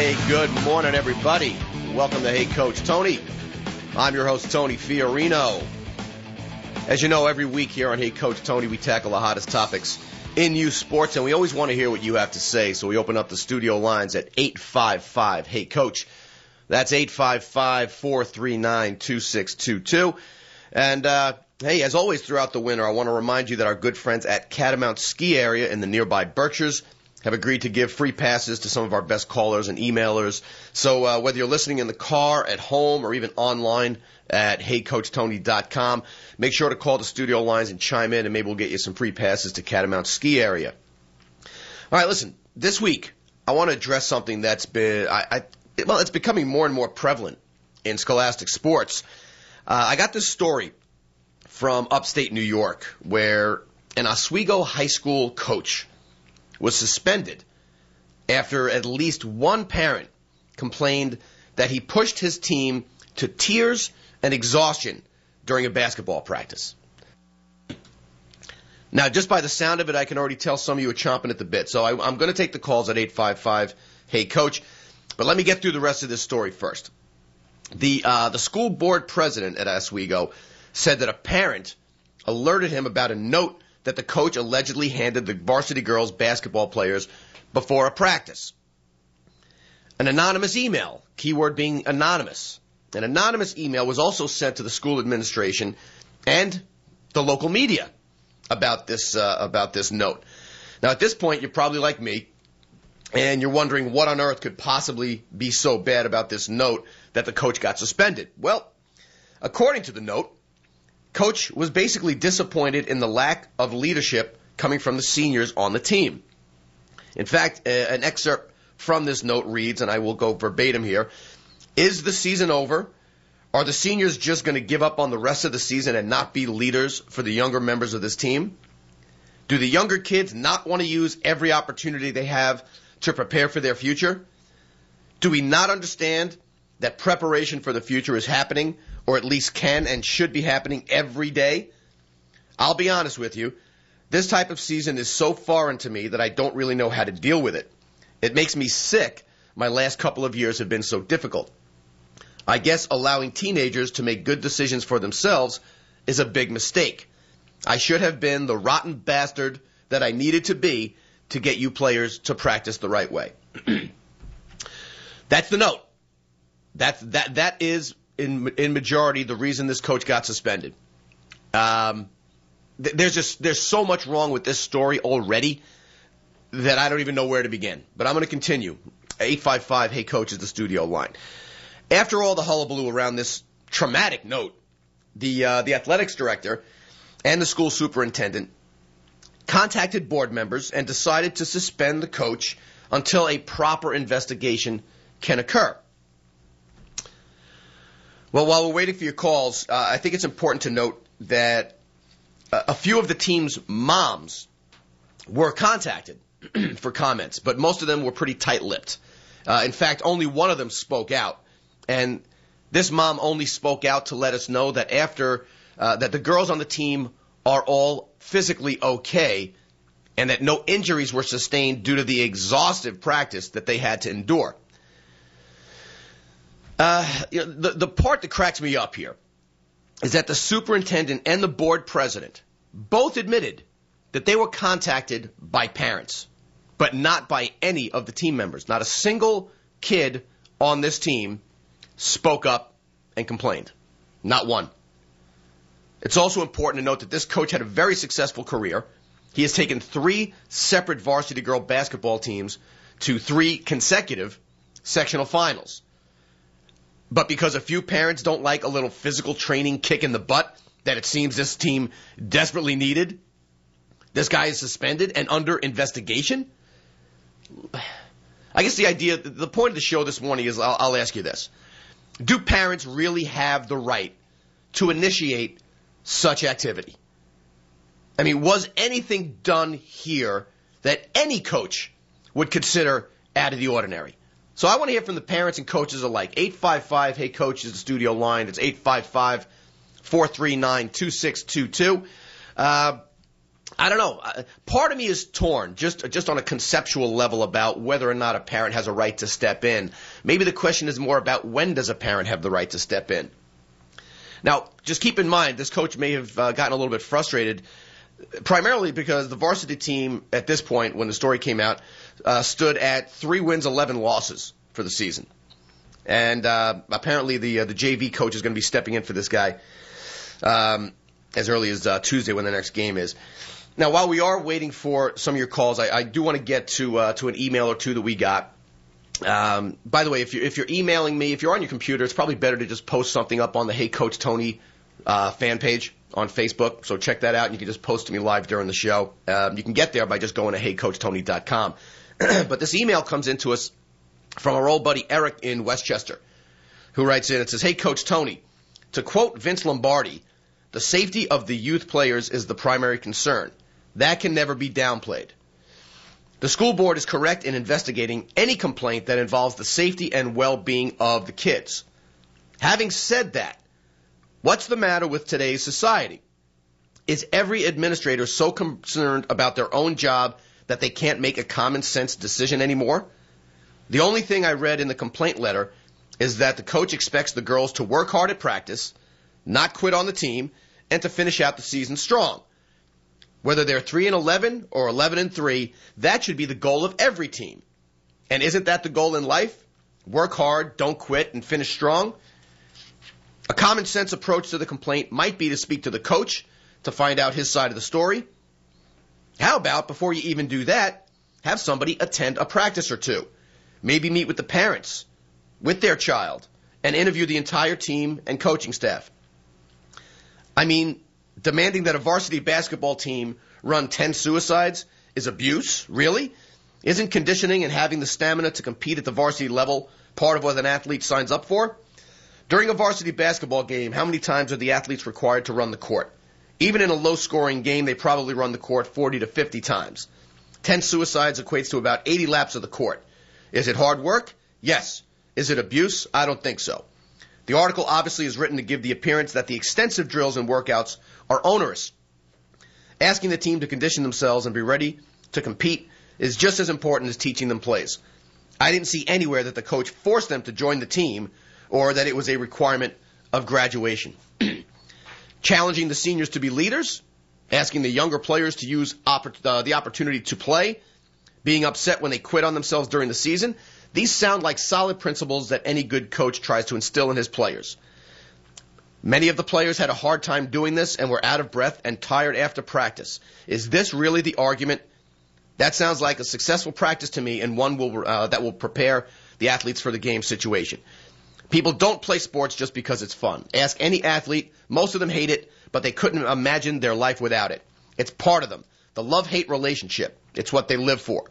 Hey, good morning, everybody. Welcome to Hey Coach Tony. I'm your host, Tony Fiorino. As you know, every week here on Hey Coach Tony, we tackle the hottest topics in youth sports, and we always want to hear what you have to say, so we open up the studio lines at 855-HEY-COACH. That's 855-439-2622. And, hey, as always throughout the winter, I want to remind you that our good friends at Catamount Ski Area in the nearby Berkshires have agreed to give free passes to some of our best callers and emailers. So whether you're listening in the car, at home, or even online at heycoachtony.com, make sure to call the studio lines and chime in, and maybe we'll get you some free passes to Catamount Ski Area. All right, listen, this week I want to address something that's been, it's becoming more and more prevalent in scholastic sports. I got this story from upstate New York where an Oswego high school coach was suspended after at least one parent complained that he pushed his team to tears and exhaustion during a basketball practice. Now, just by the sound of it, I can already tell some of you are chomping at the bit. So I'm going to take the calls at 855-HEY-COACH. But let me get through the rest of this story first. The school board president at Oswego said that a parent alerted him about a note that the coach allegedly handed the varsity girls basketball players before a practice. An anonymous email, keyword being anonymous. An anonymous email was also sent to the school administration and the local media about this note. Now, at this point, you're probably like me, and you're wondering what on earth could possibly be so bad about this note that the coach got suspended. Well, according to the note, Coach was basically disappointed in the lack of leadership coming from the seniors on the team. In fact, an excerpt from this note reads, and I will go verbatim here, "Is the season over? Are the seniors just going to give up on the rest of the season and not be leaders for the younger members of this team? Do the younger kids not want to use every opportunity they have to prepare for their future? Do we not understand that preparation for the future is happening, or at least can and should be happening every day? I'll be honest with you, this type of season is so foreign to me that I don't really know how to deal with it. It makes me sick. My last couple of years have been so difficult. I guess allowing teenagers to make good decisions for themselves is a big mistake. I should have been the rotten bastard that I needed to be to get you players to practice the right way." That's the note. That is in majority the reason this coach got suspended. There's so much wrong with this story already that I don't even know where to begin. But I'm going to continue. 855-HEY-COACH is the studio line. After all the hullabaloo around this traumatic note, the athletics director and the school superintendent contacted board members and decided to suspend the coach until a proper investigation can occur. Well, while we're waiting for your calls, I think it's important to note that a few of the team's moms were contacted for comments, but most of them were pretty tight-lipped. In fact, only one of them spoke out, and this mom only spoke out to let us know that that the girls on the team are all physically okay, and that no injuries were sustained due to the exhaustive practice that they had to endure. The part that cracks me up here is that the superintendent and the board president both admitted that they were contacted by parents, but not by any of the team members. Not a single kid on this team spoke up and complained. Not one. It's also important to note that this coach had a very successful career. He has taken 3 separate varsity girl basketball teams to 3 consecutive sectional finals. But because a few parents don't like a little physical training kick in the butt that it seems this team desperately needed, this guy is suspended and under investigation? I guess the point of the show this morning is, I'll ask you this. Do parents really have the right to initiate such activity? I mean, was anything done here that any coach would consider out of the ordinary? So I want to hear from the parents and coaches alike. 855-HEY-COACH is the studio line. It's 855-439-2622. I don't know. Part of me is torn, just on a conceptual level, about whether or not a parent has a right to step in. Maybe the question is more about when does a parent have the right to step in. Now, just keep in mind, this coach may have gotten a little bit frustrated, primarily because the varsity team at this point, when the story came out, stood at 3 wins, 11 losses for the season. And apparently the JV coach is going to be stepping in for this guy as early as Tuesday, when the next game is. Now, while we are waiting for some of your calls, I do want to get to an email or two that we got. By the way, if you're emailing me, if you're on your computer, it's probably better to just post something up on the Hey Coach Tony fan page on Facebook. So check that out, and you can just post to me live during the show. You can get there by just going to heycoachtony.com. But this email comes into us from our old buddy Eric in Westchester, who writes in. It says, "Hey Coach Tony, to quote Vince Lombardi, the safety of the youth players is the primary concern. That can never be downplayed. The school board is correct in investigating any complaint that involves the safety and well-being of the kids. Having said that, what's the matter with today's society? Is every administrator so concerned about their own job that they can't make a common sense decision anymore? The only thing I read in the complaint letter is that the coach expects the girls to work hard at practice, not quit on the team, and to finish out the season strong. Whether they're 3-11 or 11-3, that should be the goal of every team. And isn't that the goal in life? Work hard, don't quit, and finish strong? A common sense approach to the complaint might be to speak to the coach to find out his side of the story. How about, before you even do that, have somebody attend a practice or two? Maybe meet with the parents, with their child, and interview the entire team and coaching staff. I mean, demanding that a varsity basketball team run 10 suicides is abuse? Really? Isn't conditioning and having the stamina to compete at the varsity level part of what an athlete signs up for? During a varsity basketball game, how many times are the athletes required to run the court? Even in a low-scoring game, they probably run the court 40 to 50 times. 10 suicides equates to about 80 laps of the court. Is it hard work? Yes. Is it abuse? I don't think so. The article obviously is written to give the appearance that the extensive drills and workouts are onerous. Asking the team to condition themselves and be ready to compete is just as important as teaching them plays. I didn't see anywhere that the coach forced them to join the team or that it was a requirement of graduation. Challenging the seniors to be leaders, asking the younger players to use the opportunity to play, being upset when they quit on themselves during the season, these sound like solid principles that any good coach tries to instill in his players. Many of the players had a hard time doing this and were out of breath and tired after practice. Is this really the argument? That sounds like a successful practice to me, and one that will prepare the athletes for the game situation. People don't play sports just because it's fun. Ask any athlete. Most of them hate it, but they couldn't imagine their life without it. It's part of them. The love-hate relationship. It's what they live for.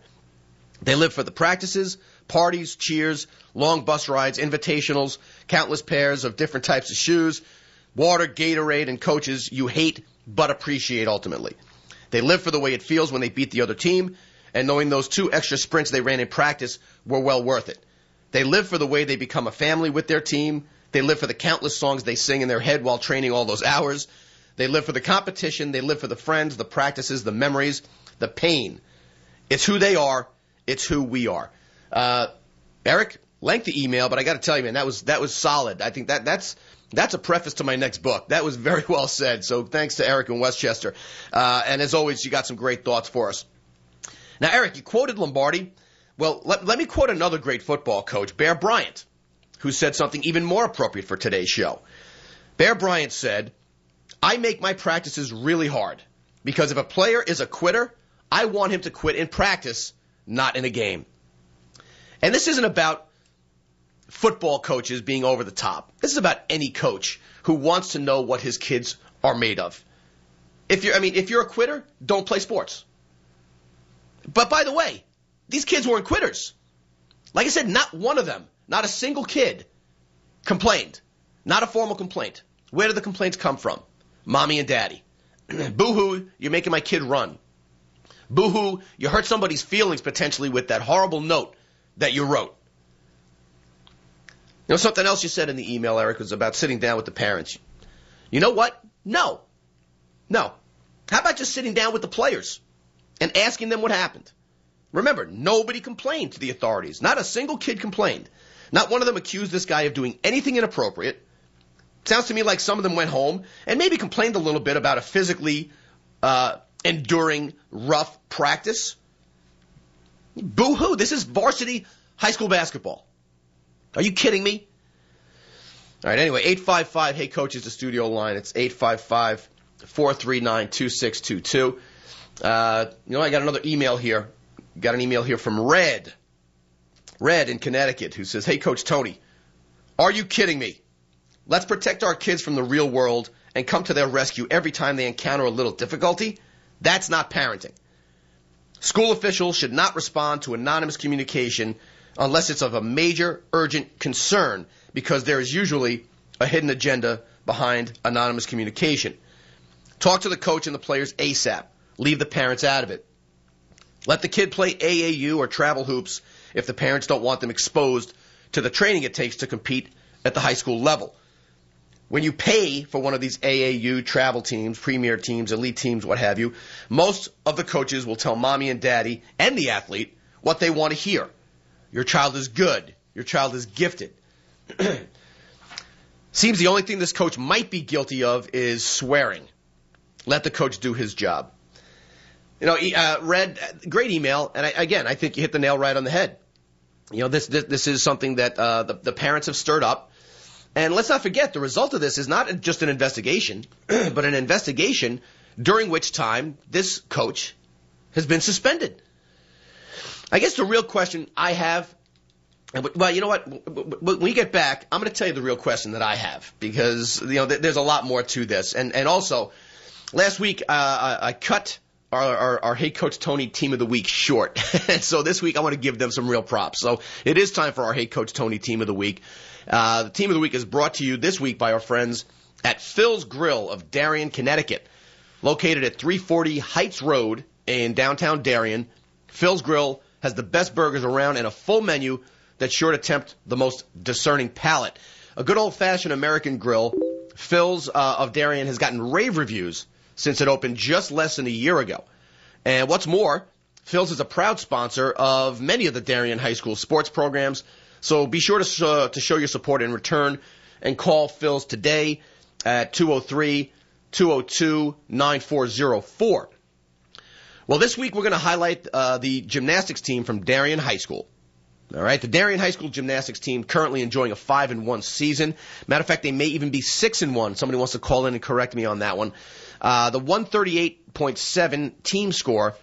They live for the practices, parties, cheers, long bus rides, invitationals, countless pairs of different types of shoes, water, Gatorade, and coaches you hate but appreciate ultimately. They live for the way it feels when they beat the other team, and knowing those 2 extra sprints they ran in practice were well worth it. They live for the way they become a family with their team. They live for the countless songs they sing in their head while training all those hours. They live for the competition. They live for the friends, the practices, the memories, the pain. It's who they are. It's who we are. Eric, lengthy email, but I got to tell you, man, that was solid. I think that's a preface to my next book. That was very well said. So thanks to Eric in Westchester. And as always, you got some great thoughts for us. Now, Eric, you quoted Lombardi. Well, let me quote another great football coach, Bear Bryant, who said something even more appropriate for today's show. Bear Bryant said, "I make my practices really hard because if a player is a quitter, I want him to quit in practice, not in a game." And this isn't about football coaches being over the top. This is about any coach who wants to know what his kids are made of. If you're a quitter, don't play sports. But by the way, these kids weren't quitters. Like I said, not one of them, not a single kid complained. Not a formal complaint. Where did the complaints come from? Mommy and daddy. Boo-hoo, you're making my kid run. Boo-hoo, you hurt somebody's feelings potentially with that horrible note that you wrote. You know, something else you said in the email, Eric, was about sitting down with the parents. You know what? No. How about just sitting down with the players and asking them what happened? Remember, nobody complained to the authorities. Not a single kid complained. Not one of them accused this guy of doing anything inappropriate. Sounds to me like some of them went home and maybe complained a little bit about a physically enduring rough practice. Boo-hoo. This is varsity high school basketball. Are you kidding me? All right, anyway, 855, hey, coach, is the studio line. It's 855-439-2622. I got another email here. Got an email here from Red in Connecticut, who says, hey, Coach Tony, are you kidding me? Let's protect our kids from the real world and come to their rescue every time they encounter a little difficulty. That's not parenting. School officials should not respond to anonymous communication unless it's of a major, urgent concern, because there is usually a hidden agenda behind anonymous communication. Talk to the coach and the players ASAP. Leave the parents out of it. Let the kid play AAU or travel hoops if the parents don't want them exposed to the training it takes to compete at the high school level. When you pay for one of these AAU travel teams, premier teams, elite teams, what have you, most of the coaches will tell mommy and daddy and the athlete what they want to hear. Your child is good. Your child is gifted. Seems the only thing this coach might be guilty of is swearing. Let the coach do his job. Red, great email, and I think you hit the nail right on the head. This is something that the parents have stirred up. And let's not forget, the result of this is not just an investigation, but an investigation during which time this coach has been suspended. I guess the real question I have, well, you know what? When we get back, I'm going to tell you the real question that I have, because there's a lot more to this. And also, last week I cut our Hey Coach Tony Team of the Week short. And so this week I want to give them some real props. So it is time for our Hey Coach Tony Team of the Week. The Team of the Week is brought to you this week by our friends at Phil's Grill of Darien, Connecticut. Located at 340 Heights Road in downtown Darien, Phil's Grill has the best burgers around and a full menu that's sure to tempt the most discerning palate. A good old-fashioned American grill, Phil's of Darien has gotten rave reviews since it opened just less than a year ago. And what's more, Phil's is a proud sponsor of many of the Darien High School sports programs, so be sure to show your support in return and call Phil's today at 203-202-9404. Well, this week we're going to highlight the gymnastics team from Darien High School. All right, the Darien High School gymnastics team currently enjoying a 5-1 season. Matter of fact, they may even be 6-1. Somebody wants to call in and correct me on that one. The 138.7 team score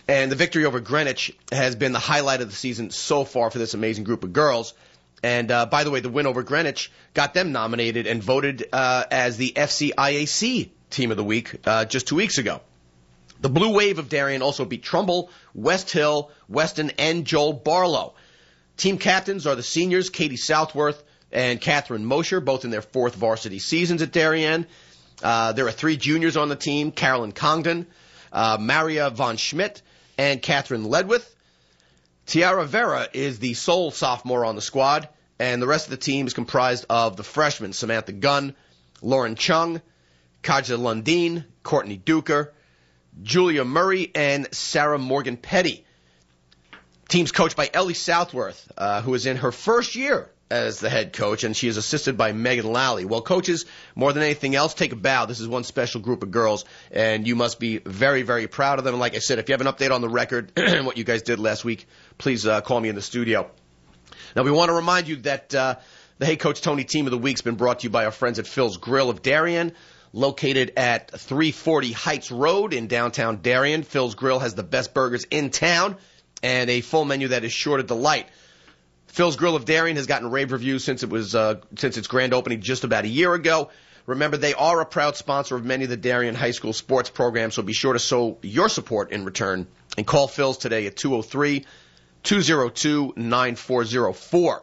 and the victory over Greenwich has been the highlight of the season so far for this amazing group of girls. And by the way, the win over Greenwich got them nominated and voted as the FCIAC Team of the Week just 2 weeks ago. The Blue Wave of Darien also beat Trumbull, West Hill, Weston, and Joel Barlow. Team captains are the seniors Katie Southworth and Catherine Mosher, both in their fourth varsity seasons at Darien. There are 3 juniors on the team, Carolyn Congdon, Maria Von Schmidt, and Catherine Ledwith. Tiara Vera is the sole sophomore on the squad, and the rest of the team is comprised of the freshmen Samantha Gunn, Lauren Chung, Kaja Lundeen, Courtney Duker, Julia Murray, and Sarah Morgan Petty. Team's coached by Ellie Southworth, who is in her first year as the head coach, and she is assisted by Megan Lally. Well, coaches, more than anything else, take a bow. This is one special group of girls, and you must be very, very proud of them. And like I said, if you have an update on the record, what you guys did last week, please call me in the studio. Now, we want to remind you that the Hey Coach Tony Team of the Week has been brought to you by our friends at Phil's Grill of Darien, located at 340 Heights Road in downtown Darien. Phil's Grill has the best burgers in town and a full menu that is sure to delight. Phil's Grill of Darien has gotten rave reviews since its grand opening just about a year ago. Remember, they are a proud sponsor of many of the Darien High School sports programs, so be sure to show your support in return and call Phil's today at 203-202-9404.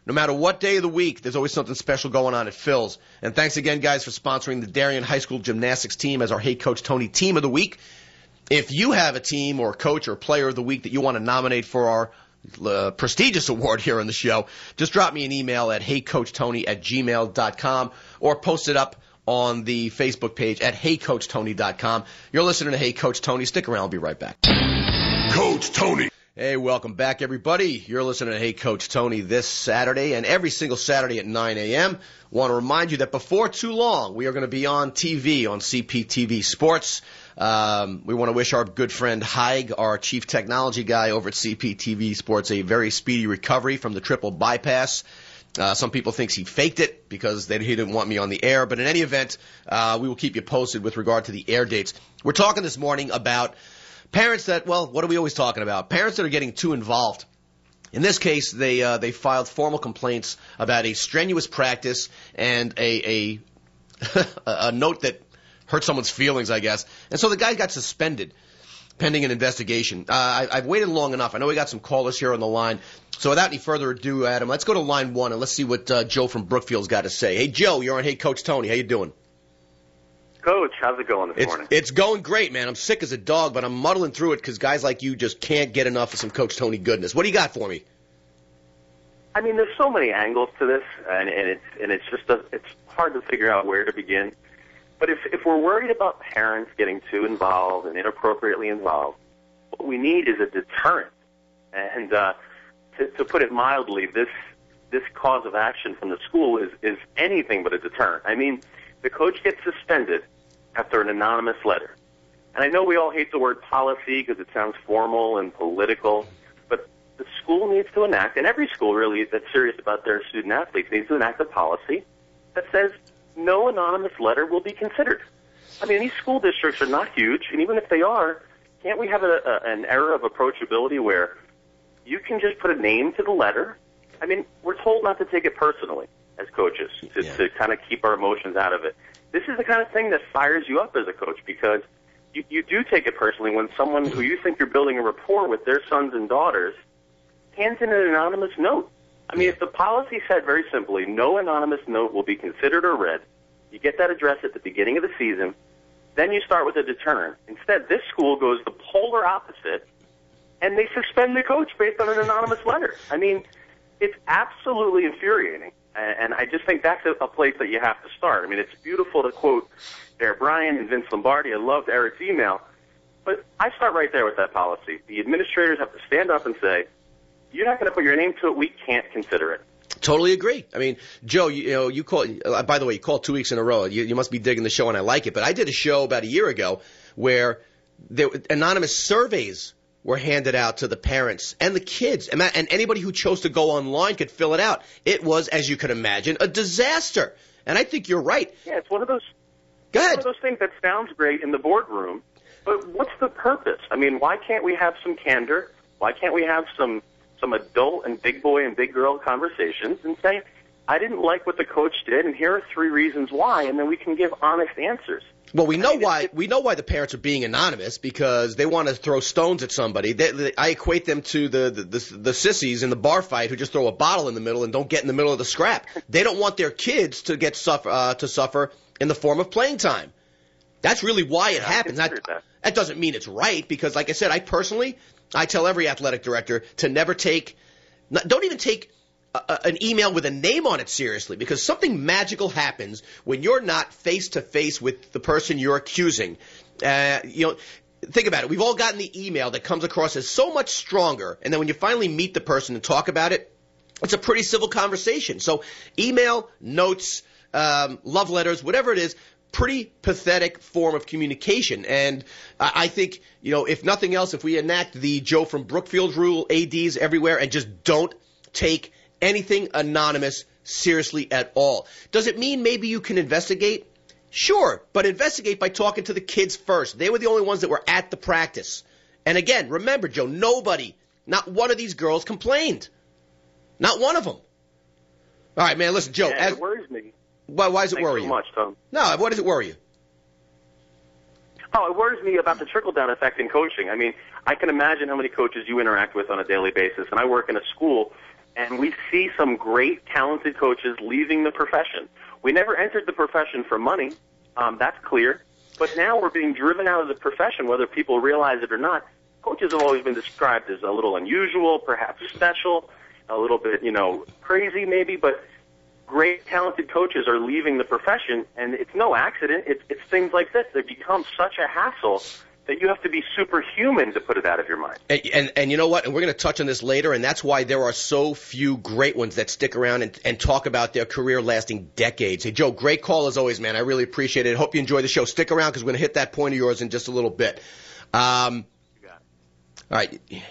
No matter what day of the week, there's always something special going on at Phil's. And thanks again, guys, for sponsoring the Darien High School gymnastics team as our Hey Coach Tony Team of the Week. If you have a team or coach or player of the week that you want to nominate for our prestigious award here on the show, just drop me an email at heycoachtony@gmail.com or post it up on the Facebook page at HeyCoachTony.com. You're listening to Hey Coach Tony. Stick around. I'll be right back. Coach Tony. Hey, welcome back, everybody. You're listening to Hey Coach Tony this Saturday and every single Saturday at 9 a.m. Want to remind you that before too long, we are going to be on TV on CPTV Sports. We want to wish our good friend Haig, our chief technology guy over at CPTV Sports, a very speedy recovery from the triple bypass. Some people think he faked it because he didn't want me on the air. But in any event, we will keep you posted with regard to the air dates. We're talking this morning about parents that, well, what are we always talking about? Parents that are getting too involved. In this case, they filed formal complaints about a strenuous practice and a note that hurt someone's feelings, I guess. And so the guy got suspended pending an investigation. I've waited long enough. I know we got some callers here on the line. So without any further ado, Adam, let's go to line one and let's see what Joe from Brookfield's got to say. Hey, Joe, you're on Hey Coach Tony. How you doing? Coach, how's it going this morning? It's going great, man. I'm sick as a dog, but I'm muddling through it because guys like you just can't get enough of some Coach Tony goodness. What do you got for me? I mean, there's so many angles to this, and it's just it's hard to figure out where to begin. But if we're worried about parents getting too involved and inappropriately involved, what we need is a deterrent. And to put it mildly, this cause of action from the school is anything but a deterrent. I mean, the coach gets suspended after an anonymous letter. And I know we all hate the word policy because it sounds formal and political, but the school needs to enact, and every school really that's serious about their student athletes needs to enact a policy that says no anonymous letter will be considered. I mean, these school districts are not huge, and even if they are, can't we have an era of approachability where you can just put a name to the letter? I mean, we're told not to take it personally as coaches, to kind of keep our emotions out of it. This is the kind of thing that fires you up as a coach because you do take it personally when someone who you think you're building a rapport with, their sons and daughters, hands in an anonymous note. I mean, if the policy said very simply, no anonymous note will be considered or read, you get that address at the beginning of the season, then you start with a deterrent. Instead, this school goes the polar opposite, and they suspend the coach based on an anonymous letter. I mean, it's absolutely infuriating, and I just think that's a place that you have to start. I mean, it's beautiful to quote Bear Bryant and Vince Lombardi. I loved Eric's email, but I start right there with that policy. The administrators have to stand up and say, you're not going to put your name to it, we can't consider it. Totally agree. I mean, Joe, you call. By the way, you called 2 weeks in a row. You must be digging the show, and I like it. But I did a show about a year ago where anonymous surveys were handed out to the parents and the kids, and anybody who chose to go online could fill it out. It was, as you can imagine, a disaster. And I think you're right. Yeah, it's one of those. Go ahead. One of those things that sounds great in the boardroom, but what's the purpose? I mean, why can't we have some candor? Why can't we have some adult and big boy and big girl conversations and say, I didn't like what the coach did, and here are 3 reasons why, and then we can give honest answers. Well, we know why the parents are being anonymous because they want to throw stones at somebody. I equate them to the sissies in the bar fight who just throw a bottle in the middle and don't get in the middle of the scrap. They don't want their kids to suffer in the form of playing time. That's really why it happens. That doesn't mean it's right because, like I said, I tell every athletic director to never don't even take an email with a name on it seriously because something magical happens when you're not face-to-face with the person you're accusing. Think about it. We've all gotten the email that comes across as so much stronger, and then when you finally meet the person and talk about it, it's a pretty civil conversation. So email, notes, love letters, whatever it is, pretty pathetic form of communication. And I think, if nothing else, if we enact the Joe from Brookfield rule, ADs everywhere, and just don't take anything anonymous seriously at all. Does it mean maybe you can investigate? Sure, but investigate by talking to the kids first. They were the only ones that were at the practice. And again, remember, Joe, not one of these girls complained. Not one of them. All right, man, listen, Joe. It worries me. Why does it worry you? Thanks so much, Tom. No, what does it worry you? Oh, it worries me about the trickle-down effect in coaching. I mean, I can imagine how many coaches you interact with on a daily basis, and I work in a school, and we see some great, talented coaches leaving the profession. We never entered the profession for money. That's clear. But now we're being driven out of the profession, whether people realize it or not. Coaches have always been described as a little unusual, perhaps special, a little bit, crazy maybe, but great, talented coaches are leaving the profession, and it's no accident. It's things like this that become such a hassle that you have to be superhuman to put it out of your mind. And you know what? And we're going to touch on this later, and that's why there are so few great ones that stick around and talk about their career lasting decades. Hey, Joe, great call as always, man. I really appreciate it. Hope you enjoy the show. Stick around because we're going to hit that point of yours in just a little bit. All right. You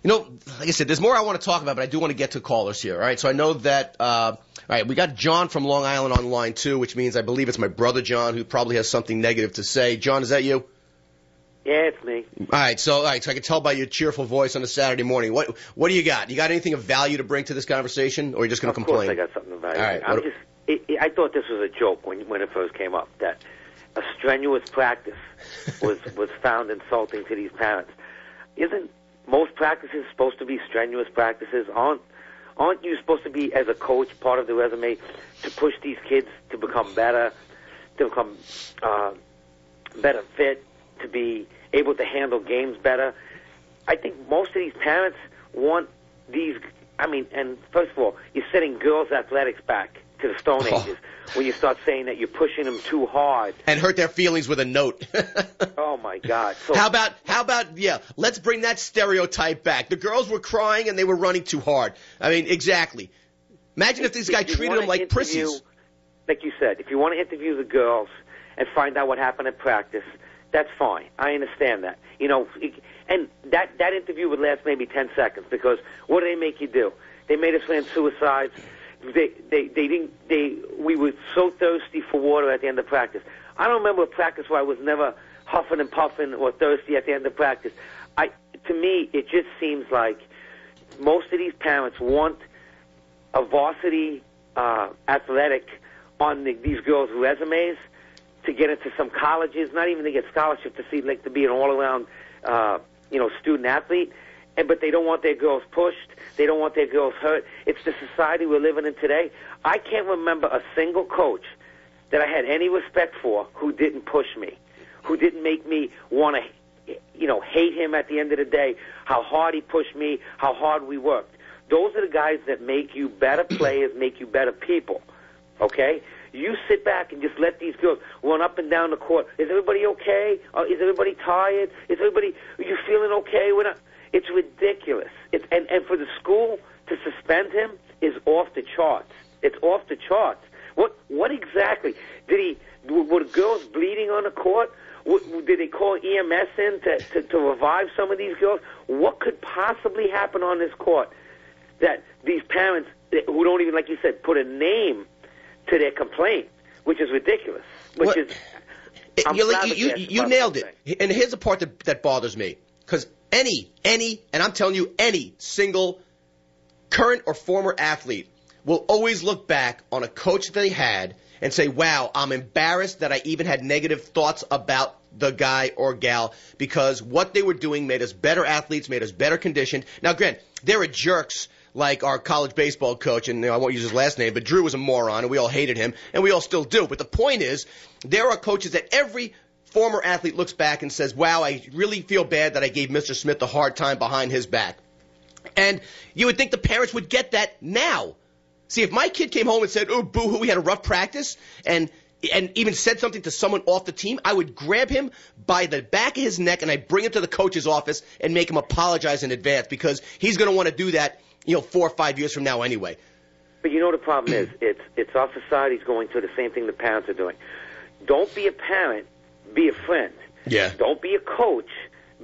know, like I said, there's more I want to talk about, but I do want to get to callers here. All right. So I know that, all right, we got John from Long Island on line 2, which means I believe it's my brother John who probably has something negative to say. John, is that you? Yeah, it's me. All right, so I can tell by your cheerful voice on a Saturday morning. What do you got? You got anything of value to bring to this conversation, or are you just going to complain? Of course I got something of value. All right. I thought this was a joke when it first came up, that a strenuous practice was found insulting to these parents. Isn't most practices supposed to be strenuous practices? Aren't you supposed to be, as a coach, part of the resume to push these kids to become better, to become better fit, to be able to handle games better? I think most of these parents want these. I mean, and first of all, you're setting girls' athletics back to the Stone Ages when you start saying that you're pushing them too hard and hurt their feelings with a note. Oh my God! So how about yeah? Let's bring that stereotype back. The girls were crying and they were running too hard. I mean, exactly. Imagine if this guy treated them like prissies. Like you said, if you want to interview the girls and find out what happened at practice, that's fine. I understand that. You know, and that interview would last maybe 10 seconds, because what do they make you do? They made us land suicides. We were so thirsty for water at the end of practice. I don't remember a practice where I was never huffing and puffing or thirsty at the end of practice. To me, it just seems like most of these parents want a varsity athletic on these girls' resumes to get into some colleges, not even to get scholarship, to be an all-around, student athlete. But they don't want their girls pushed. They don't want their girls hurt. It's the society we're living in today. I can't remember a single coach that I had any respect for who didn't push me, who didn't make me want to, hate him at the end of the day, how hard he pushed me, how hard we worked. Those are the guys that make you better players, make you better people, okay? You sit back and just let these girls run up and down the court. Is everybody okay? Is everybody tired? Are you feeling okay? It's ridiculous. And for the school to suspend him is off the charts. It's off the charts. What exactly were the girls bleeding on the court? Did they call EMS in to revive some of these girls? What could possibly happen on this court that these parents, who don't even, like you said, put a name to their complaint, which is ridiculous. You nailed it. And here's the part that bothers me, because any, and I'm telling you, any single current or former athlete will always look back on a coach that they had and say, wow, I'm embarrassed that I even had negative thoughts about the guy or gal, because what they were doing made us better athletes, made us better conditioned. Now, granted, there are jerks like our college baseball coach, and I won't use his last name, but Drew was a moron, and we all hated him, and we all still do. But the point is, there are coaches that every former athlete looks back and says, wow, I really feel bad that I gave Mr. Smith a hard time behind his back. And you would think the parents would get that now. See, if my kid came home and said, oh, boo-hoo, we had a rough practice, and even said something to someone off the team, I would grab him by the back of his neck and I'd bring him to the coach's office and make him apologize in advance, because he's going to want to do that 4 or 5 years from now anyway. But the problem is, it's our society's going through the same thing the parents are doing. Don't be a parent, be a friend. Yeah. Don't be a coach,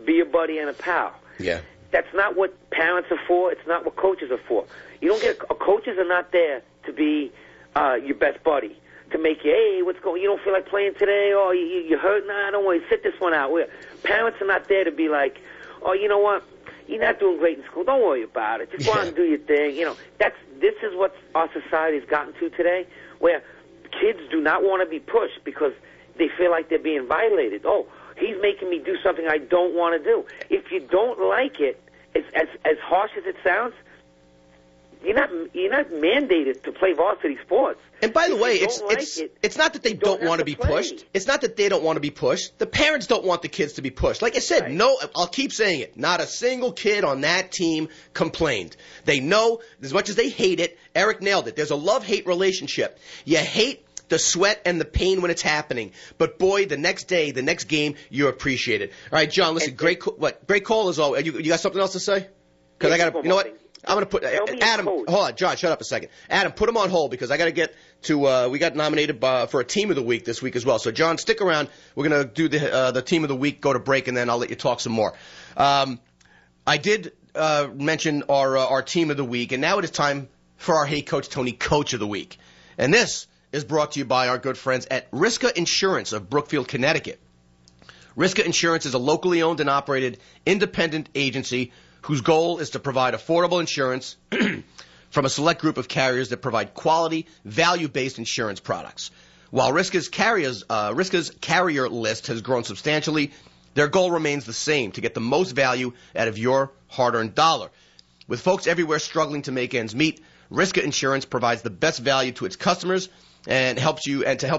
be a buddy and a pal. Yeah. That's not what parents are for. It's not what coaches are for. Coaches are not there to be your best buddy, to make you, hey, what's going? You don't feel like playing today? Oh, you hurt? Nah, don't worry, sit this one out. Parents are not there to be like, oh, you know what? You're not doing great in school. Don't worry about it. Just go out and do your thing. This is what our society has gotten to today, where kids do not want to be pushed because they feel like they're being violated. Oh, he's making me do something I don't want to do. If you don't like it, as harsh as it sounds, You're not mandated to play varsity sports. And by the way, it's it's not that they don't want to be pushed. It's not that they don't want to be pushed. The parents don't want the kids to be pushed. Like I said, Right. no, I'll keep saying it. Not a single kid on that team complained. They know, as much as they hate it, Eric nailed it. There's a love-hate relationship. You hate the sweat and the pain when it's happening. But boy, the next day, the next game, you appreciate it. All right, John, listen, great call as always. You got something else to say? Because I got to, you know what? I'm going to put Adam. Hold on, John. Shut up a second. Adam, put him on hold because I got to get to. We got nominated for a team of the week this week as well. So, John, stick around. We're going to do the team of the week. Go to break, and then I'll let you talk some more. I did mention our team of the week, and now it is time for our Hey Coach Tony Coach of the Week. And this is brought to you by our good friends at Riska Insurance of Brookfield, Connecticut. Riska Insurance is a locally owned and operated independent agency whose goal is to provide affordable insurance from a select group of carriers that provide quality, value-based insurance products. While Riska's carrier list has grown substantially, their goal remains the same, to get the most value out of your hard-earned dollar. With folks everywhere struggling to make ends meet, Riska Insurance provides the best value to its customers and to help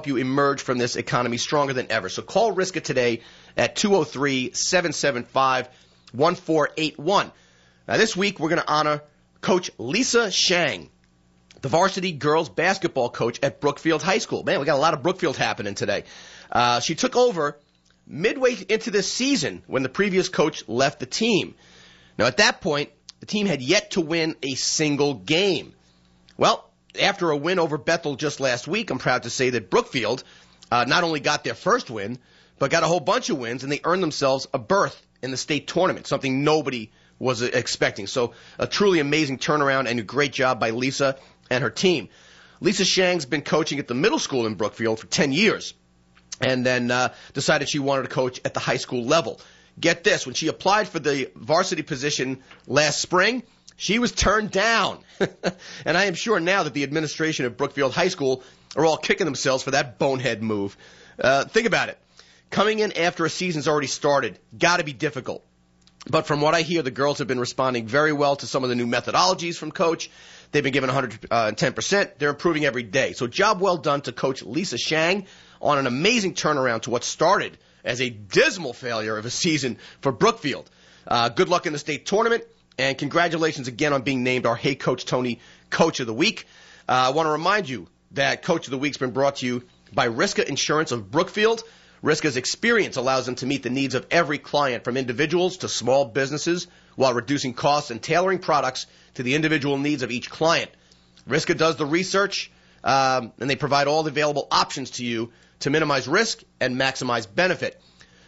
you emerge from this economy stronger than ever. So call Riska today at 203-775-1481. Now, this week, we're going to honor Coach Lisa Shang, the varsity girls basketball coach at Brookfield High School. Man, we got a lot of Brookfield happening today. She took over midway into this season when the previous coach left the team. Now, at that point, the team had yet to win a single game. Well, after a win over Bethel just last week, I'm proud to say that Brookfield not only got their first win, but got a whole bunch of wins, and they earned themselves a berth in the state tournament, something nobody was expecting. So a truly amazing turnaround and a great job by Lisa and her team. Lisa Shang's been coaching at the middle school in Brookfield for 10 years and then decided she wanted to coach at the high school level. Get this, when she applied for the varsity position last spring, she was turned down. And I am sure now that the administration of Brookfield High School are all kicking themselves for that bonehead move. Think about it. Coming in after a season's already started, got to be difficult. But from what I hear, the girls have been responding very well to some of the new methodologies from Coach. They've been given 110%. They're improving every day. So job well done to Coach Lisa Shang on an amazing turnaround to what started as a dismal failure of a season for Brookfield. Good luck in the state tournament, and congratulations again on being named our Hey Coach Tony Coach of the Week. I want to remind you that Coach of the Week's been brought to you by Riska Insurance of Brookfield. Riska's experience allows them to meet the needs of every client, from individuals to small businesses, while reducing costs and tailoring products to the individual needs of each client. Riska does the research, and they provide all the available options to you to minimize risk and maximize benefit.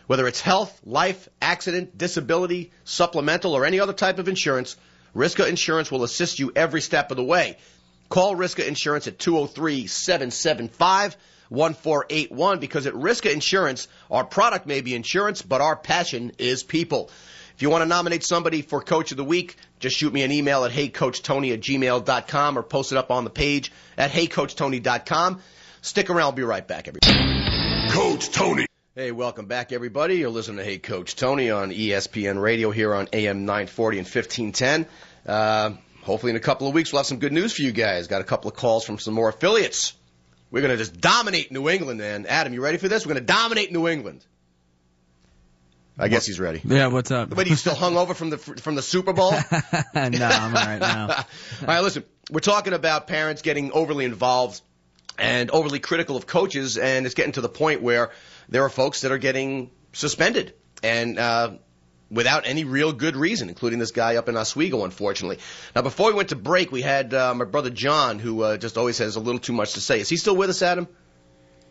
Whether it's health, life, accident, disability, supplemental, or any other type of insurance, Riska Insurance will assist you every step of the way. Call Riska Insurance at 203-775-1481 because at Riska Insurance, our product may be insurance, but our passion is people. If you want to nominate somebody for Coach of the Week, just shoot me an email at heycoachtony@gmail.com or post it up on the page at heycoachtony.com. Stick around. I'll be right back, everybody. Coach Tony. Hey, welcome back, everybody. You're listening to Hey Coach Tony on ESPN Radio here on AM 940 and 1510. Hopefully in a couple of weeks we'll have some good news for you guys. Got a couple of calls from some more affiliates. We're going to just dominate New England, man. Adam, you ready for this? We're going to dominate New England. I guess he's ready. Yeah, what's up? But you still hung over from the Super Bowl? No, I'm all right now. All right, listen. We're talking about parents getting overly involved and overly critical of coaches, and it's getting to the point where there are folks that are getting suspended and without any real good reason, including this guy up in Oswego, unfortunately. Now, before we went to break, we had my brother John, who just always has a little too much to say. Is he still with us, Adam?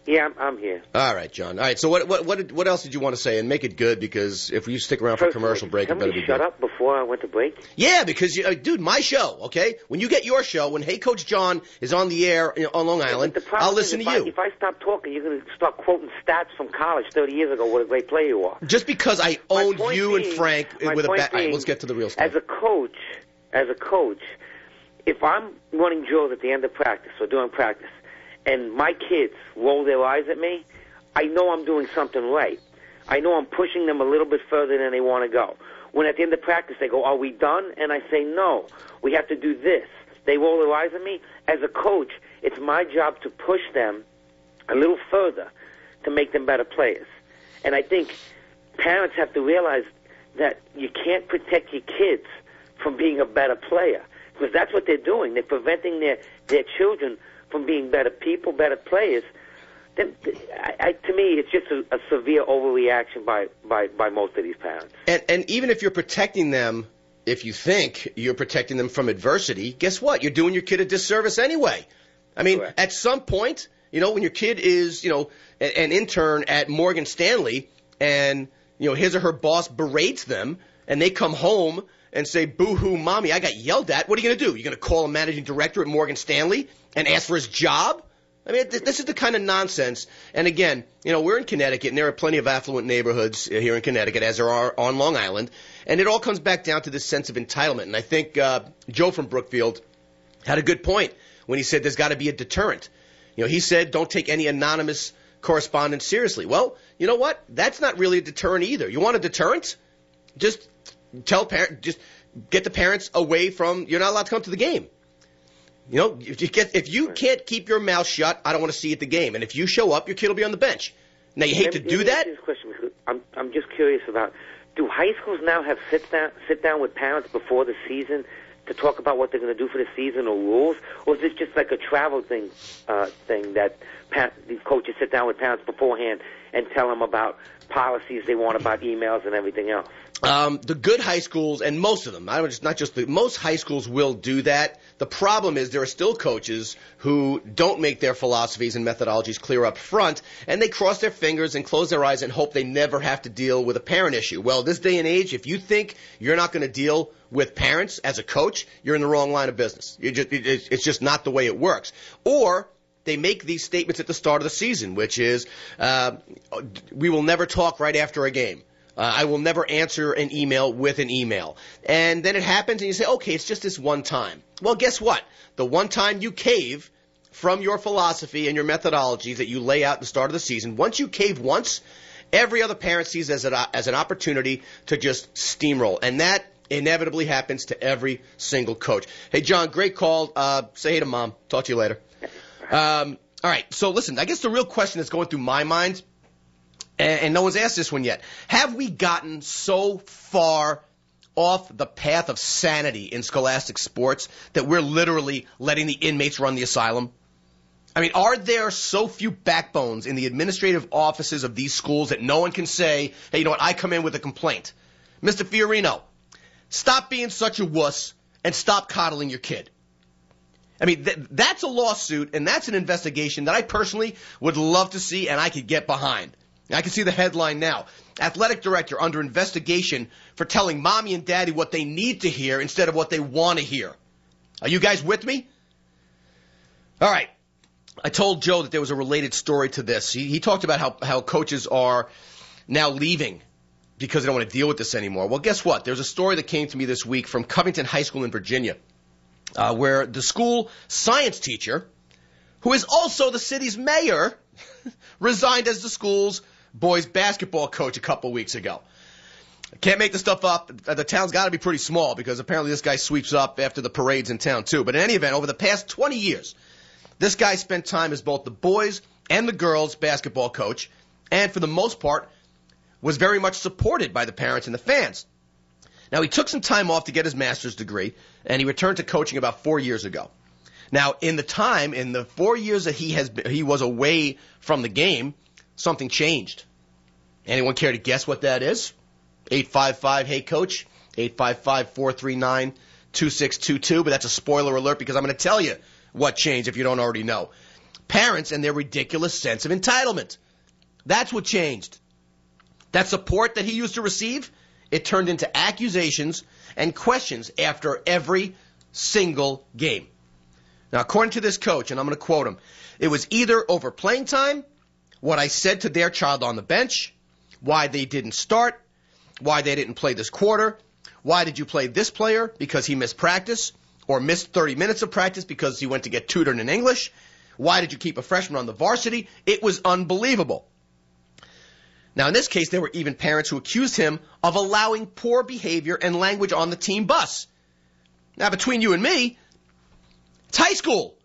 Yeah, I'm here. All right, John. All right, so what else did you want to say? And make it good, because if you stick around for a commercial break, it better be good. Shut up before I went to break? Yeah, because, dude, my show, okay? When you get your show, when Hey Coach John is on the air on Long Island, I'll listen to you. If I stop talking, you're going to start quoting stats from college 30 years ago, what a great player you are. Just because I owned you and Frank with a bat. All right, let's get to the real stuff. As a coach, if I'm running drills at the end of practice or during practice, and my kids roll their eyes at me, I know I'm doing something right. I know I'm pushing them a little bit further than they want to go. When at the end of practice they go, "Are we done?" And I say, "No, we have to do this." they roll their eyes at me. As a coach, it's my job to push them a little further to make them better players. And I think parents have to realize that you can't protect your kids from being a better player, because that's what they're doing. They're preventing their children from being better people, better players. Then, to me, it's just a severe overreaction by most of these parents. And even if you're protecting them, if you think you're protecting them from adversity, guess what? You're doing your kid a disservice anyway. I mean, Correct. At some point, when your kid is, an intern at Morgan Stanley and, his or her boss berates them and they come home and say, boo-hoo, mommy, I got yelled at, what are you going to do? You're going to call a managing director at Morgan Stanley and ask for his job? I mean, this is the kind of nonsense. And again, we're in Connecticut, and there are plenty of affluent neighborhoods here in Connecticut, as there are on Long Island. And it all comes back down to this sense of entitlement. And I think Joe from Brookfield had a good point when he said there's got to be a deterrent. He said don't take any anonymous correspondence seriously. Well, you know what? That's not really a deterrent either. You want a deterrent? Just just get the parents away from, you're not allowed to come to the game. If you can't keep your mouth shut, I don't want to see you at the game. And if you show up, your kid will be on the bench. Now, you hate to do that? This question, because I'm just curious about, do high schools now have sit down with parents before the season to talk about what they're going to do for the season or rules? Or is this just like a travel thing that these coaches sit down with parents beforehand and tell them about policies they want about emails and everything else? The good high schools, and most of them, most high schools will do that. The problem is there are still coaches who don't make their philosophies and methodologies clear up front, and they cross their fingers and close their eyes and hope they never have to deal with a parent issue. Well, this day and age, if you think you're not going to deal with parents as a coach, you're in the wrong line of business. It's just not the way it works. Or they make these statements at the start of the season, which is, we will never talk right after a game. I will never answer an email with an email. And then it happens and you say, okay, it's just this one time. Well, guess what? The one time you cave from your philosophy and your methodologies that you lay out at the start of the season, once you cave once, every other parent sees it as an opportunity to just steamroll. And that inevitably happens to every single coach. Hey, John, great call. Say hey to Mom. Talk to you later. All right, so listen, I guess the real question that's going through my mind, and no one's asked this one yet, have we gotten so far off the path of sanity in scholastic sports that we're literally letting the inmates run the asylum? I mean, are there so few backbones in the administrative offices of these schools that no one can say, hey, you know what, I come in with a complaint. Mr. Fiorino, stop being such a wuss and stop coddling your kid. I mean, that's a lawsuit, and that's an investigation that I personally would love to see and I could get behind. I can see the headline now. Athletic director under investigation for telling mommy and daddy what they need to hear instead of what they want to hear. Are you guys with me? All right. I told Joe that there was a related story to this. He talked about how coaches are now leaving because they don't want to deal with this anymore. Well, guess what? There's a story that came to me this week from Covington High School in Virginia, where the school science teacher, who is also the city's mayor, resigned as the school's boys basketball coach a couple weeks ago. Can't make this stuff up. The town's got to be pretty small because apparently this guy sweeps up after the parades in town too. But in any event, over the past 20 years, this guy spent time as both the boys and the girls basketball coach, and for the most part was very much supported by the parents and the fans. Now, he took some time off to get his master's degree, and he returned to coaching about 4 years ago. Now, in the 4 years that he was away from the game, something changed. Anyone care to guess what that is? 855-HEY-COACH, 855-439-2622. But that's a spoiler alert because I'm going to tell you what changed if you don't already know. Parents and their ridiculous sense of entitlement. That's what changed. That support that he used to receive, it turned into accusations and questions after every single game. Now, according to this coach, and I'm going to quote him, it was either over playing time, what I said to their child on the bench, why they didn't start, why they didn't play this quarter, why did you play this player because he missed practice or missed 30 minutes of practice because he went to get tutored in English, why did you keep a freshman on the varsity? It was unbelievable. Now, in this case, there were even parents who accused him of allowing poor behavior and language on the team bus. Now, between you and me, high school.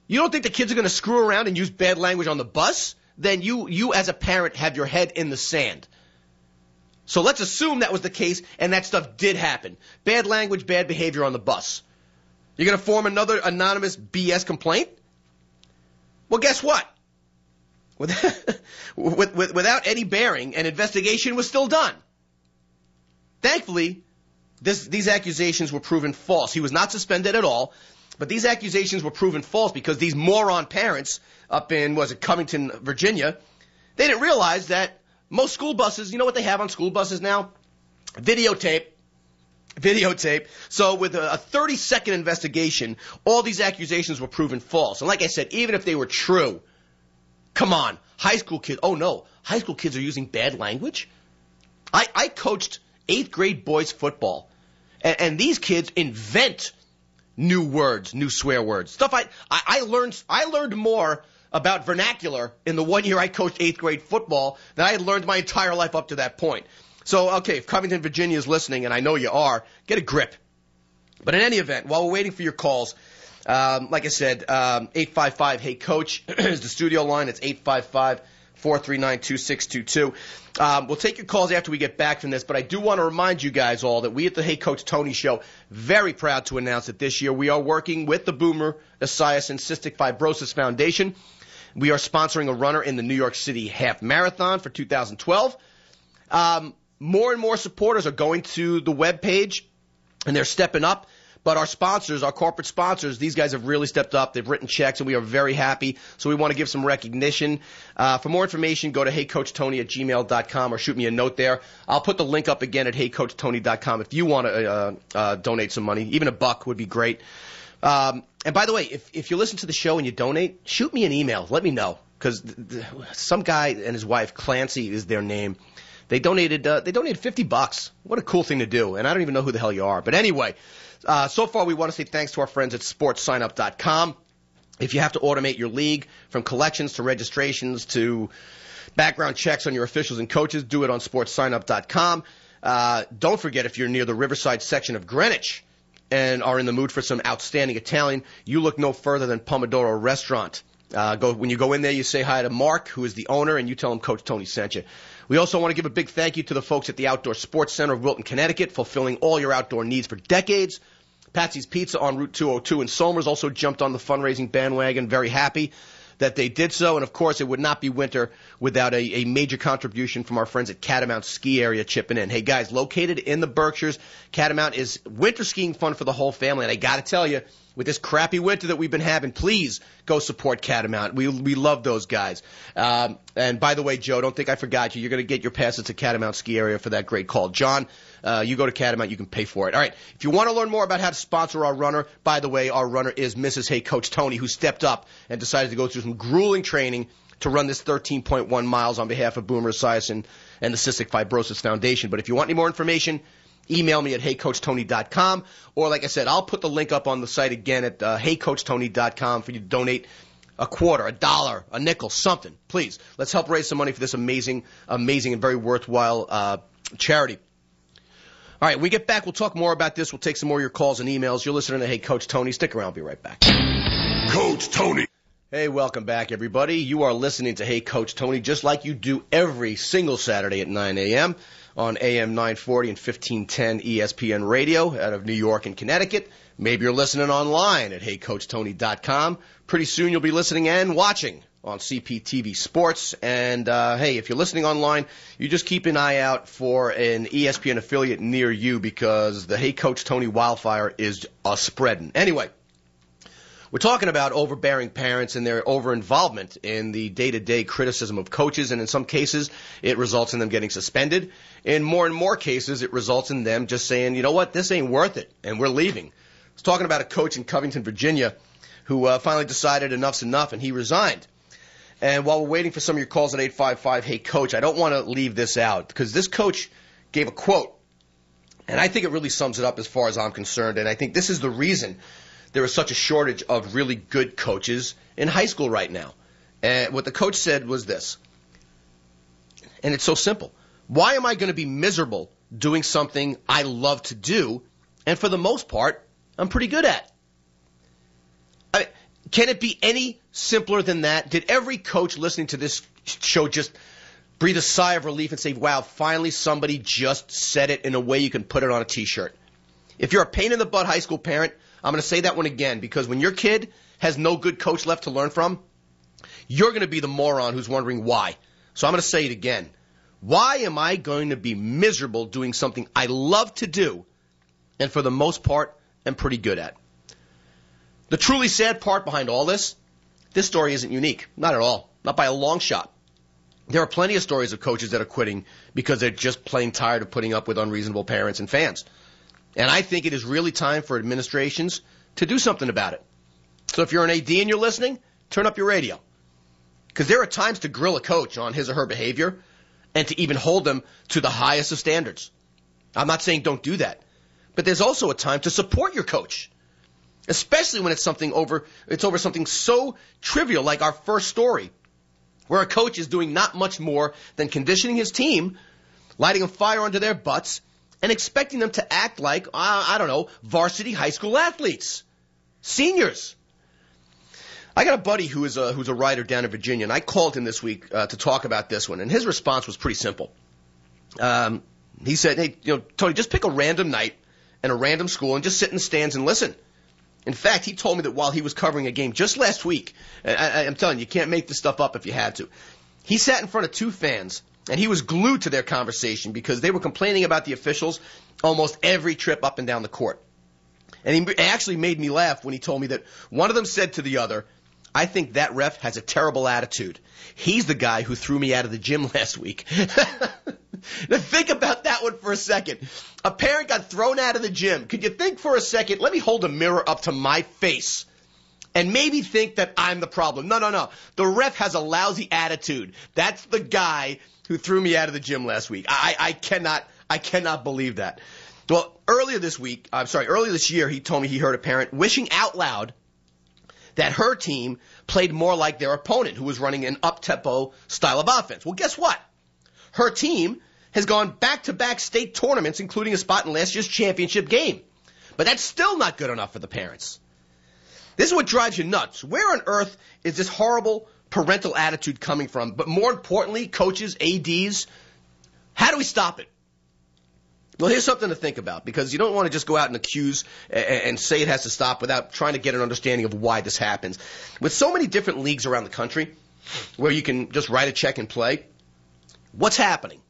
You don't think the kids are going to screw around and use bad language on the bus? Then you as a parent have your head in the sand. So let's assume that was the case and that stuff did happen. Bad language, bad behavior on the bus. You're going to form another anonymous BS complaint? Well, guess what? Without any bearing, an investigation was still done. Thankfully, these accusations were proven false. He was not suspended at all, but these accusations were proven false because these moron parents up in, Covington, Virginia, they didn't realize that most school buses, you know what they have on school buses now? Videotape. So with a 30-second investigation, all these accusations were proven false. And like I said, even if they were true, come on, high school kids, oh no, high school kids are using bad language? I coached 8th grade boys football, and these kids invent new words, new swear words. Stuff I learned more about vernacular in the 1 year I coached 8th grade football than I had learned my entire life up to that point. So, okay, if Covington, Virginia is listening, and I know you are, get a grip. But in any event, while we're waiting for your calls, like I said, 855-HEY-COACH is the studio line. It's 855-439-2622. We'll take your calls after we get back from this, but I do want to remind you guys all that we at the Hey Coach Tony Show, very proud to announce that this year we are working with the Boomer Esiason Cystic Fibrosis Foundation. We are sponsoring a runner in the New York City Half Marathon for 2012. More and more supporters are going to the webpage, and they're stepping up. But our sponsors, our corporate sponsors, these guys have really stepped up. They've written checks, and we are very happy. So we want to give some recognition. For more information, go to heycoachtony@gmail.com or shoot me a note there. I'll put the link up again at heycoachtony.com if you want to donate some money. Even $1 would be great. And by the way, if you listen to the show and you donate, shoot me an email. Let me know. Because some guy and his wife, Clancy is their name, they donated $50. What a cool thing to do. And I don't even know who the hell you are. But anyway, so far we want to say thanks to our friends at sportsignup.com. If you have to automate your league, from collections to registrations to background checks on your officials and coaches, do it on sportsignup.com. Don't forget, if you're near the Riverside section of Greenwich and are in the mood for some outstanding Italian, you look no further than Pomodoro Restaurant. When you go in there, you say hi to Mark, who is the owner, and you tell him Coach Tony sent you. We also want to give a big thank you to the folks at the Outdoor Sports Center of Wilton, Connecticut, fulfilling all your outdoor needs for decades. Patsy's Pizza on Route 202 in Somers also jumped on the fundraising bandwagon. Very happy that they did so. And, of course, it would not be winter without a major contribution from our friends at Catamount Ski Area chipping in. Hey, guys, located in the Berkshires, Catamount is winter skiing fun for the whole family. And I got to tell you, with this crappy winter that we've been having, please go support Catamount. We love those guys. And by the way, Joe, don't think I forgot you. You're going to get your passes to Catamount Ski Area for that great call. John, you go to Catamount, you can pay for it. All right, if you want to learn more about how to sponsor our runner, by the way, our runner is Mrs. Hey Coach Tony, who stepped up and decided to go through some grueling training to run this 13.1 miles on behalf of Boomer Esiason and the Cystic Fibrosis Foundation. But if you want any more information, email me at heycoachtony.com, or like I said, I'll put the link up on the site again at heycoachtony.com for you to donate a quarter, $1, a nickel, something. Please, let's help raise some money for this amazing and very worthwhile charity. All right, when we get back, we'll talk more about this. We'll take some more of your calls and emails. You're listening to Hey Coach Tony. Stick around. I'll be right back. Coach Tony. Hey, welcome back, everybody. You are listening to Hey Coach Tony, just like you do every single Saturday at 9 a.m. on AM 940 and 1510 ESPN Radio out of New York and Connecticut. Maybe you're listening online at heycoachtony.com. Pretty soon you'll be listening and watching on CPTV Sports. And, hey, if you're listening online, you just keep an eye out for an ESPN affiliate near you because the Hey Coach Tony wildfire is spreading. Anyway, we're talking about overbearing parents and their over-involvement in the day-to-day criticism of coaches, and in some cases, it results in them getting suspended. In more and more cases, it results in them just saying, you know what, this ain't worth it, and we're leaving. I was talking about a coach in Covington, Virginia, who finally decided enough's enough, and he resigned. And while we're waiting for some of your calls at 855-HEY-COACH, I don't want to leave this out, because this coach gave a quote, and I think it really sums it up as far as I'm concerned, and I think this is the reason there is such a shortage of really good coaches in high school right now. And what the coach said was this, and it's so simple. Why am I going to be miserable doing something I love to do, and for the most part, I'm pretty good at? Can it be any simpler than that? Did every coach listening to this show just breathe a sigh of relief and say, wow, finally somebody just said it in a way you can put it on a T-shirt? If you're a pain-in-the-butt high school parent, I'm going to say that one again, because when your kid has no good coach left to learn from, you're going to be the moron who's wondering why. So I'm going to say it again. Why am I going to be miserable doing something I love to do and for the most part am pretty good at? The truly sad part behind all this story isn't unique. Not at all. Not by a long shot. There are plenty of stories of coaches that are quitting because they're just plain tired of putting up with unreasonable parents and fans. And I think it is really time for administrations to do something about it. So if you're an AD and you're listening, turn up your radio. Because there are times to grill a coach on his or her behavior and to even hold them to the highest of standards. I'm not saying don't do that. But there's also a time to support your coach. Especially when it's over something so trivial like our first story, where a coach is doing not much more than conditioning his team, lighting a fire under their butts, and expecting them to act like, varsity high school athletes, seniors. I got a buddy who's a writer down in Virginia, and I called him this week to talk about this one, and his response was pretty simple. He said, hey, Tony, just pick a random night and a random school and just sit in the stands and listen. In fact, he told me that while he was covering a game just last week, I'm telling you, you can't make this stuff up if you had to. He sat in front of two fans, and he was glued to their conversation because they were complaining about the officials almost every trip up and down the court. And he actually made me laugh when he told me that one of them said to the other, I think that ref has a terrible attitude. He's the guy who threw me out of the gym last week. Now think about that one for a second. A parent got thrown out of the gym. Could you think for a second, let me hold a mirror up to my face and maybe think that I'm the problem. No. The ref has a lousy attitude. That's the guy who threw me out of the gym last week. I cannot believe that. Well, earlier this year, he told me he heard a parent wishing out loud that her team played more like their opponent, who was running an up-tempo style of offense. Well, guess what? Her team has gone back-to-back state tournaments, including a spot in last year's championship game. But that's still not good enough for the parents. This is what drives you nuts. Where on earth is this horrible parental attitude coming from? But more importantly, coaches, ADs, how do we stop it? Well, here's something to think about, because you don't want to just go out and accuse and say it has to stop without trying to get an understanding of why this happens. With so many different leagues around the country where you can just write a check and play, what's happening?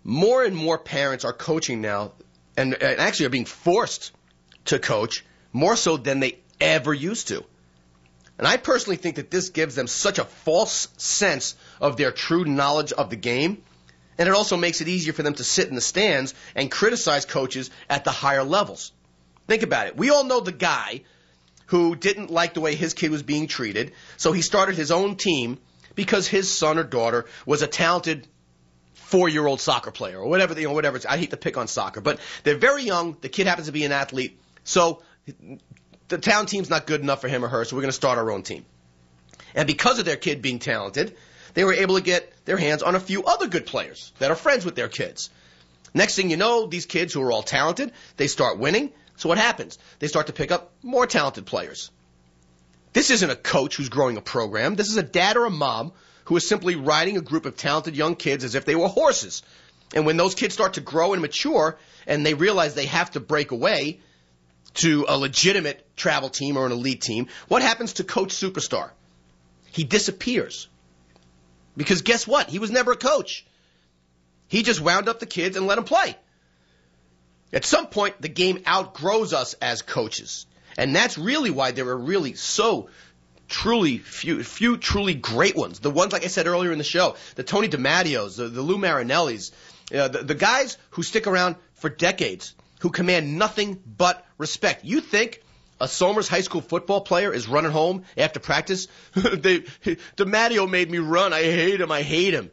More and more parents are coaching now and actually are being forced to coach more so than they ever used to. And I personally think that this gives them such a false sense of their true knowledge of the game. And it also makes it easier for them to sit in the stands and criticize coaches at the higher levels. Think about it. We all know the guy who didn't like the way his kid was being treated, so he started his own team because his son or daughter was a talented 4-year-old soccer player or whatever. I hate to pick on soccer, but they're very young. The kid happens to be an athlete, so the town team's not good enough for him or her, so we're going to start our own team. And because of their kid being talented, they were able to get their hands on a few other good players that are friends with their kids. Next thing you know, these kids who are all talented, they start winning. So what happens? They start to pick up more talented players. This isn't a coach who's growing a program. This is a dad or a mom who is simply riding a group of talented young kids as if they were horses. And when those kids start to grow and mature and they realize they have to break away to a legitimate travel team or an elite team, what happens to Coach Superstar? He disappears. Because guess what? He was never a coach. He just wound up the kids and let them play. At some point, the game outgrows us as coaches. And that's really why there are really so truly few truly great ones. The ones, like I said earlier in the show, the Tony DiMatteos, the Lou Marinellis, the guys who stick around for decades, who command nothing but respect. You think a Somers High School football player is running home after practice? DiMatteo made me run. I hate him.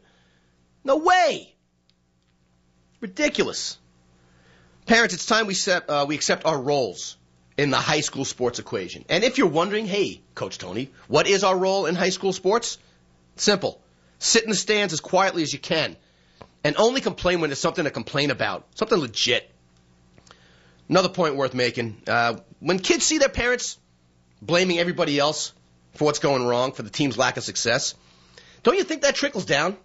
No way. Ridiculous. Parents, it's time we accept our roles in the high school sports equation. And if you're wondering, hey, Coach Tony, what is our role in high school sports? Simple. Sit in the stands as quietly as you can and only complain when there's something to complain about, something legit. Another point worth making, when kids see their parents blaming everybody else for what's going wrong, for the team's lack of success, don't you think that trickles down?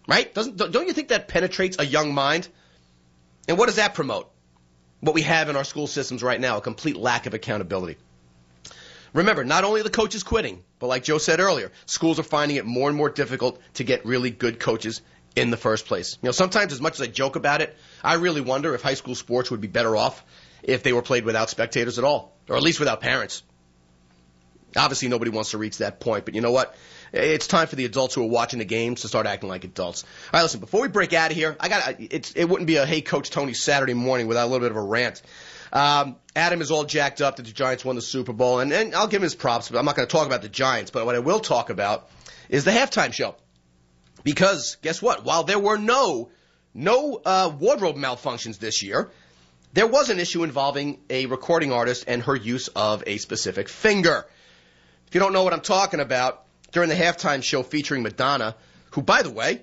Right? Don't you think that penetrates a young mind? And what does that promote? What we have in our school systems right now, a complete lack of accountability. Remember, not only are the coaches quitting, but like Joe said earlier, schools are finding it more and more difficult to get really good coaches in the first place. You know, sometimes as much as I joke about it, I really wonder if high school sports would be better off if they were played without spectators at all, or at least without parents. Obviously, nobody wants to reach that point, but you know what? It's time for the adults who are watching the games to start acting like adults. All right, listen, before we break out of here, it wouldn't be a Hey Coach Tony Saturday morning without a little bit of a rant. Adam is all jacked up that the Giants won the Super Bowl, and I'll give him his props, but I'm not going to talk about the Giants. But what I will talk about is the halftime show. Because, guess what? While there were no wardrobe malfunctions this year, there was an issue involving a recording artist and her use of a specific finger. If you don't know what I'm talking about, during the halftime show featuring Madonna, who, by the way,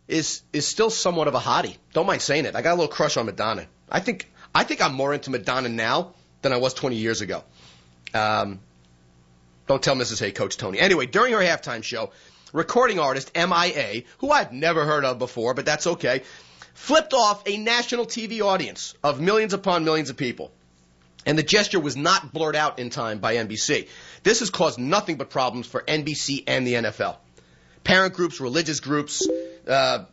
is still somewhat of a hottie. Don't mind saying it. I got a little crush on Madonna. I think I'm more into Madonna now than I was 20 years ago. Don't tell Mrs. Hey Coach Tony. Anyway, during her halftime show, recording artist MIA, who I've never heard of before, but that's okay, flipped off a national TV audience of millions upon millions of people. And the gesture was not blurred out in time by NBC. This has caused nothing but problems for NBC and the NFL. Parent groups, religious groups,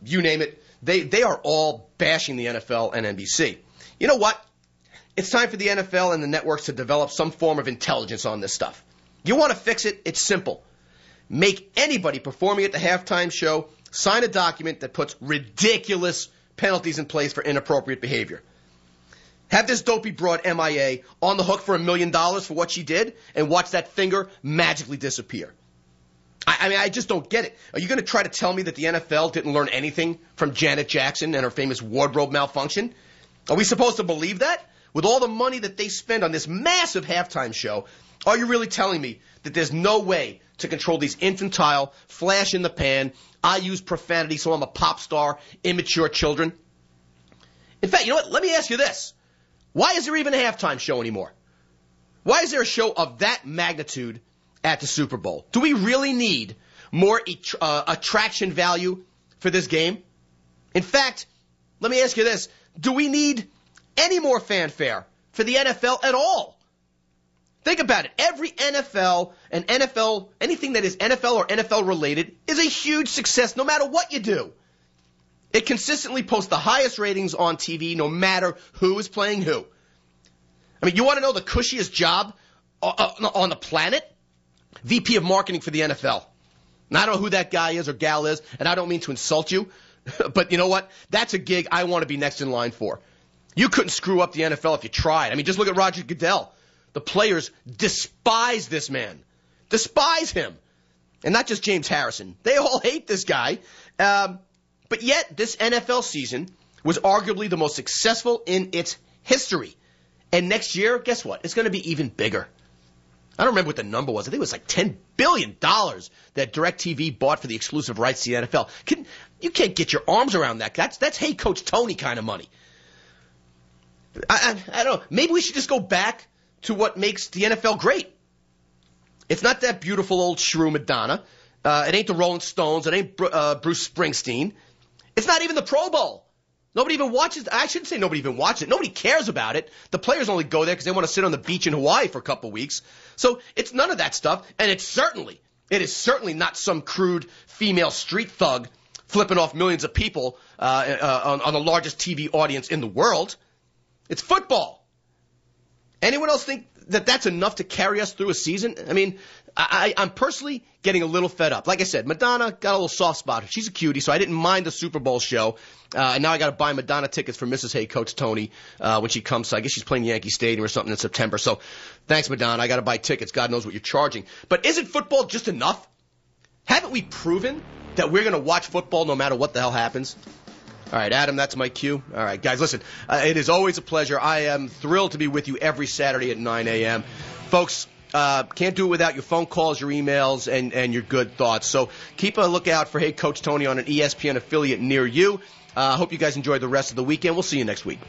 you name it, they are all bashing the NFL and NBC. You know what? It's time for the NFL and the networks to develop some form of intelligence on this stuff. You want to fix it? It's simple. Make anybody performing at the halftime show sign a document that puts ridiculous penalties in place for inappropriate behavior. Have this dopey broad MIA on the hook for $1 million for what she did and watch that finger magically disappear. I mean, I just don't get it. Are you going to try to tell me that the NFL didn't learn anything from Janet Jackson and her famous wardrobe malfunction? Are we supposed to believe that? With all the money that they spend on this massive halftime show, are you really telling me that there's no way to control these infantile, flash in the pan, I use profanity so I'm a pop star, immature children? In fact, you know what? Let me ask you this. Why is there even a halftime show anymore? Why is there a show of that magnitude at the Super Bowl? Do we really need more attraction value for this game? In fact, let me ask you this. Do we need any more fanfare for the NFL at all? Think about it. Every NFL and NFL, anything that is NFL or NFL related is a huge success no matter what you do. It consistently posts the highest ratings on TV no matter who is playing who. I mean, you want to know the cushiest job on the planet? VP of Marketing for the NFL. And I don't know who that guy is or gal is, and I don't mean to insult you, but you know what? That's a gig I want to be next in line for. You couldn't screw up the NFL if you tried. I mean, just look at Roger Goodell. The players despise this man. Despise him. And not just James Harrison. They all hate this guy. But yet, this NFL season was arguably the most successful in its history. And next year, guess what? It's going to be even bigger. I don't remember what the number was. I think it was like $10 billion that DirecTV bought for the exclusive rights to the NFL. You can't get your arms around that. That's Hey Coach Tony kind of money. I don't know. Maybe we should just go back to what makes the NFL great. It's not that beautiful old shrew Madonna. It ain't the Rolling Stones. It ain't Bruce Springsteen. It's not even the Pro Bowl. Nobody even watches. I shouldn't say nobody even watches it. Nobody cares about it. The players only go there because they want to sit on the beach in Hawaii for a couple of weeks. So it's none of that stuff. And it is certainly not some crude female street thug flipping off millions of people on the largest TV audience in the world. It's football. Anyone else think that that's enough to carry us through a season? I mean, I'm personally getting a little fed up. Like I said, Madonna got a little soft spot. She's a cutie, so I didn't mind the Super Bowl show. And now I got to buy Madonna tickets for Mrs. Hey Coach Tony when she comes. So I guess she's playing Yankee Stadium or something in September. So thanks, Madonna. I got to buy tickets. God knows what you're charging. But isn't football just enough? Haven't we proven that we're going to watch football no matter what the hell happens? All right, Adam, that's my cue. All right, guys, listen, it is always a pleasure. I am thrilled to be with you every Saturday at 9 a.m. Folks, can't do it without your phone calls, your emails, and your good thoughts. So keep a lookout for Hey Coach Tony on an ESPN affiliate near you. I hope you guys enjoy the rest of the weekend. We'll see you next week.